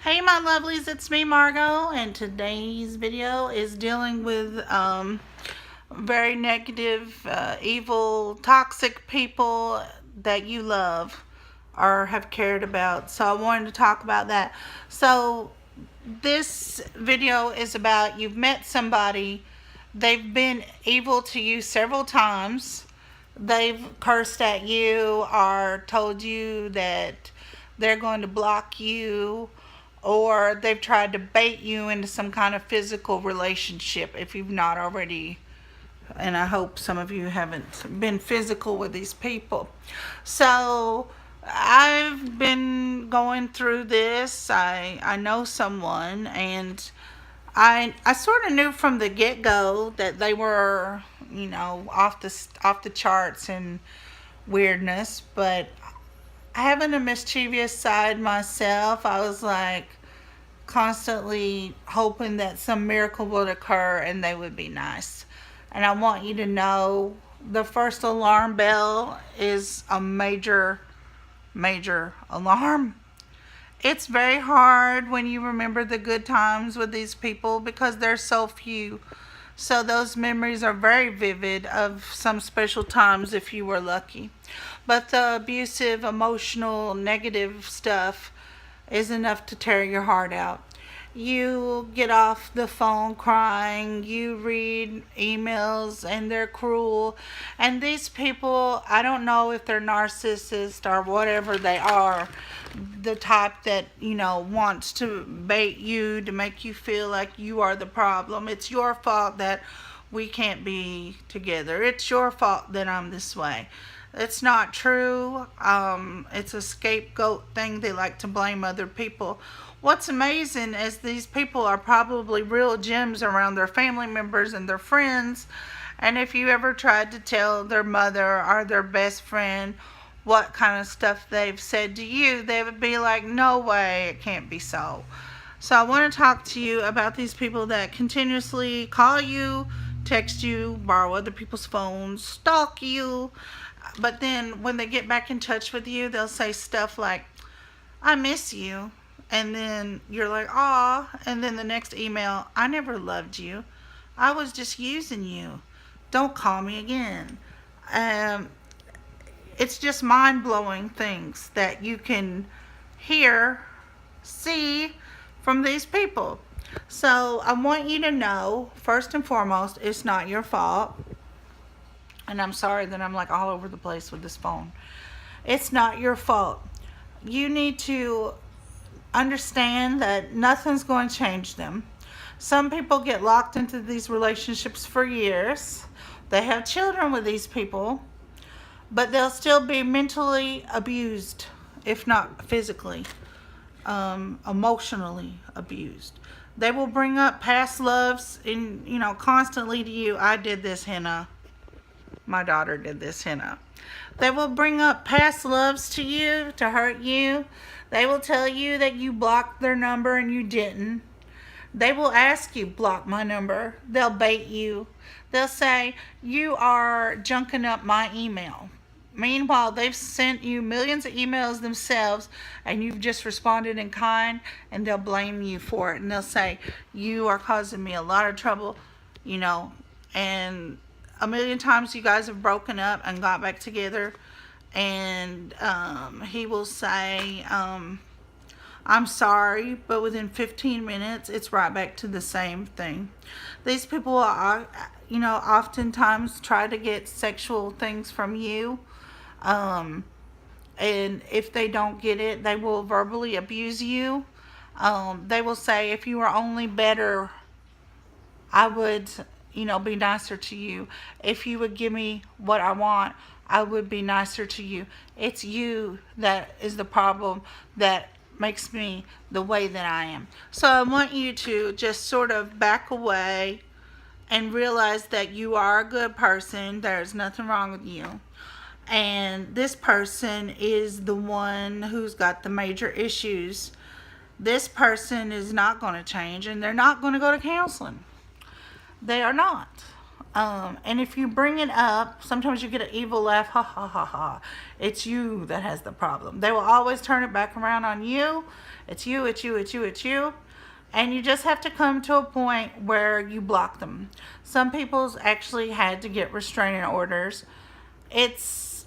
Hey my lovelies, it's me Margot, and today's video is dealing with very negative, evil, toxic people that you love or have cared about. So I wanted to talk about that. So this video is about you've met somebody, they've been evil to you several times. They've cursed at you or told you that they're going to block you, or they've tried to bait you into some kind of physical relationship if you've not already. And I hope some of you haven't been physical with these people. So I've been going through this. I know someone, and I sort of knew from the get-go that they were, off the charts and weirdness, but having a mischievous side myself, I was like constantly hoping that some miracle would occur and they would be nice. And I want you to know the first alarm bell is a major, major alarm. It's very hard when you remember the good times with these people because there's so few. So those memories are very vivid of some special times if you were lucky. But the abusive, emotional, negative stuff is enough to tear your heart out. You get off the phone crying, you read emails, and they're cruel. And these people, I don't know if they're narcissists or whatever they are, the type that, wants to bait you to make you feel like you are the problem. It's your fault that we can't be together. It's your fault that I'm this way. It's not true. It's a scapegoat thing. They like to blame other people. What's amazing is these people are probably real gems around their family members and their friends. And if you ever tried to tell their mother or their best friend what kind of stuff they've said to you, they would be like, no way, it can't be so. So I want to talk to you about these people that continuously call you, text you, borrow other people's phones, stalk you. But then when they get back in touch with you, they'll say stuff like, I miss you. And then you're like, aw. And then the next email, I never loved you. I was just using you. Don't call me again. It's just mind-blowing things that you can hear, see from these people. So I want you to know, first and foremost, it's not your fault. And I'm sorry that I'm like all over the place with this phone. It's not your fault. You need to understand that nothing's going to change them. Some people get locked into these relationships for years. They have children with these people, but they'll still be mentally abused, if not physically, emotionally abused. They will bring up past loves and, constantly to you. I did this, Hannah. My daughter did this, Hannah. They will bring up past loves to you to hurt you. They will tell you that you blocked their number and you didn't. They will ask you, block my number. They'll bait you. They'll say, you are junking up my email. Meanwhile, they've sent you millions of emails themselves and you've just responded in kind, and they'll blame you for it. And they'll say, you are causing me a lot of trouble, and a million times you guys have broken up and got back together, and he will say, I'm sorry, but within 15 minutes it's right back to the same thing. These people are, oftentimes try to get sexual things from you, and if they don't get it, they will verbally abuse you. They will say, if you were only better, I would be nicer to you. If you would give me what I want, I would be nicer to you. It's you that is the problem that makes me the way that I am. So I want you to just sort of back away and realize that you are a good person. There's nothing wrong with you. And this person is the one who's got the major issues. This person is not going to change, and they're not going to go to counseling. They are not. And if you bring it up, sometimes you get an evil laugh, ha ha ha ha. It's you that has the problem. They will always turn it back around on you. It's you, it's you, it's you, it's you. And you just have to come to a point where you block them. Some people's actually had to get restraining orders. It's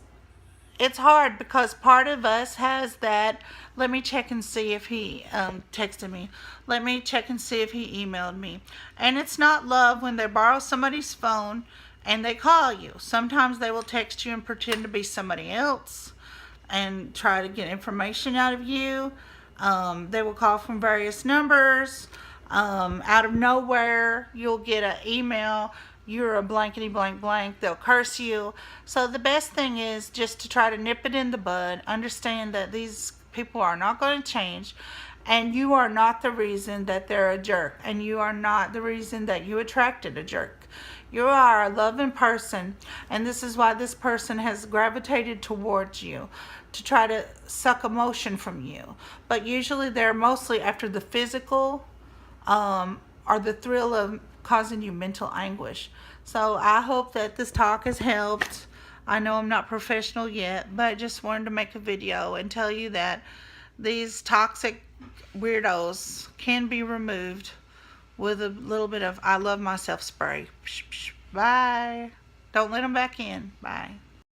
hard because part of us has that, let me check and see if he texted me. Let me check and see if he emailed me. And it's not love when they borrow somebody's phone and they call you. Sometimes they will text you and pretend to be somebody else and try to get information out of you. They will call from various numbers. Out of nowhere, you'll get an email, you're a blankety blank blank. They'll curse you. So the best thing is just to try to nip it in the bud. Understand that these people are not going to change, and you are not the reason that they're a jerk, and you are not the reason that you attracted a jerk. You are a loving person, and this is why this person has gravitated towards you, to try to suck emotion from you. But usually they're mostly after the physical or the thrill of causing you mental anguish. So I hope that this talk has helped. I know I'm not professional yet, but I just wanted to make a video and tell you that these toxic weirdos can be removed with a little bit of I love myself spray. Bye. Don't let them back in. Bye.